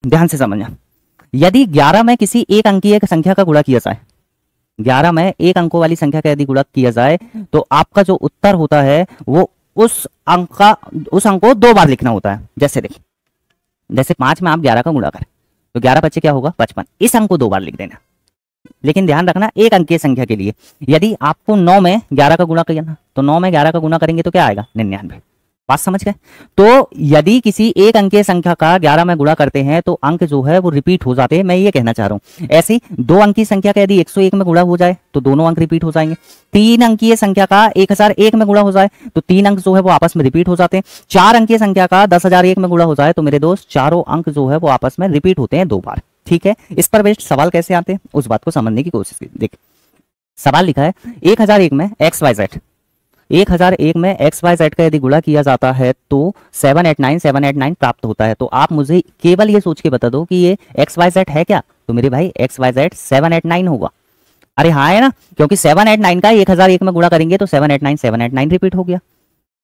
ध्यान से समझना, यदि 11 में किसी एक अंकीय संख्या का गुणा किया जाए, 11 में एक अंकों वाली संख्या का यदि गुणा किया जाए तो आपका जो उत्तर होता है वो उस अंक को 2 बार लिखना होता है। जैसे देखिए, जैसे 5 में आप 11 का गुणा करें तो 11 बच्चे क्या होगा 55, इस अंक को 2 बार लिख देना। लेकिन ध्यान रखना एक अंकीय संख्या के लिए, यदि आपको 9 में 11 का गुणा करना तो 9 में 11 का गुणा करेंगे तो क्या आएगा 99। बात समझ गए? तो यदि किसी एक अंकीय संख्या का 11 में गुणा करते हैं तो अंक जो है वो रिपीट हो जाते हैं, मैं ये कहना चाह रहा हूं। ऐसे ही 2 अंकीय संख्या का यदि 101 में गुणा हो जाए तो दोनों अंक रिपीट हो जाएंगे। 3 अंकीय संख्या का 1001 में गुणा हो जाए तो 3 अंक जो है वो आपस में रिपीट हो जाते हैं। 4 अंकीय संख्या का 10001 में गुणा हो जाए तो मेरे दोस्त चारों अंक जो है वो आपस में रिपीट होते हैं 2 बार। ठीक है, इस पर बेस्ड सवाल कैसे आते हैं उस बात को समझने की कोशिश कीजिए। देख, सवाल लिखा है 1001 में XYZ, 1001 में XYZ का यदि गुणा किया जाता है तो 789 प्राप्त होता है। तो आप मुझे केवल ये सोच के बता दो कि ये XYZ है क्या? तो मेरे भाई XYZ 789 होगा। अरे हाँ है ना, क्योंकि 789 का 1001 में गुणा करेंगे तो 789 रिपीट हो गया।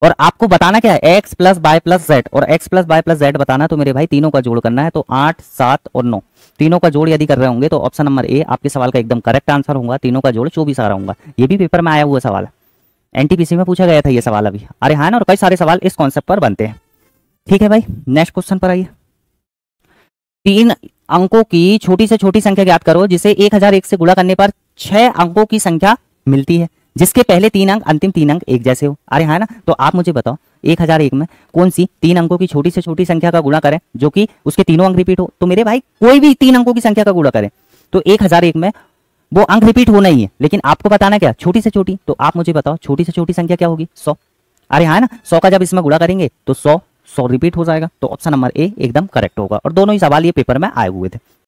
और आपको बताना क्या है, x plus by plus Z, और x plus by plus Z बताना तो मेरे भाई तीनों का जोड़ करना है। तो 8, 7 और 9 तीनों का जोड़ यदि कर रहे होंगे तो ऑप्शन नंबर ए आपके सवाल का एकदम करेक्ट आंसर होगा। तीनों का जोड़ 24 आ रहा होगा। ये भी पेपर में आया हुआ सवाल है, एनटीपीसी में पूछा गया था ये सवाल अभी। अरे हाँ ना, और कई सारे सवाल इस कॉन्सेप्ट पर बनते हैं। ठीक है भाई, नेक्स्ट क्वेश्चन पर आइए। 3 अंकों की छोटी से छोटी संख्या ज्ञात करो जिसे 1001 से गुणा करने पर 6 अंकों की संख्या मिलती है, जिसके पहले 3 अंक अंतिम 3 अंक एक जैसे हो। अरे हाँ ना, तो आप मुझे बताओ 1001 में कौन सी 3 अंकों की छोटी से छोटी संख्या का गुणा करें जो कि उसके तीनों अंक रिपीट हो। तो मेरे भाई कोई भी 3 अंकों की संख्या का गुणा करें तो 1001 में वो अंक रिपीट होना ही है, लेकिन आपको बताना क्या छोटी से छोटी। तो आप मुझे बताओ छोटी से छोटी संख्या क्या होगी 100। अरे हाँ ना, 100 का जब इसमें गुणा करेंगे तो 100 रिपीट हो जाएगा। तो ऑप्शन नंबर ए एकदम करेक्ट होगा। और दोनों ही सवाल ये पेपर में आए हुए थे।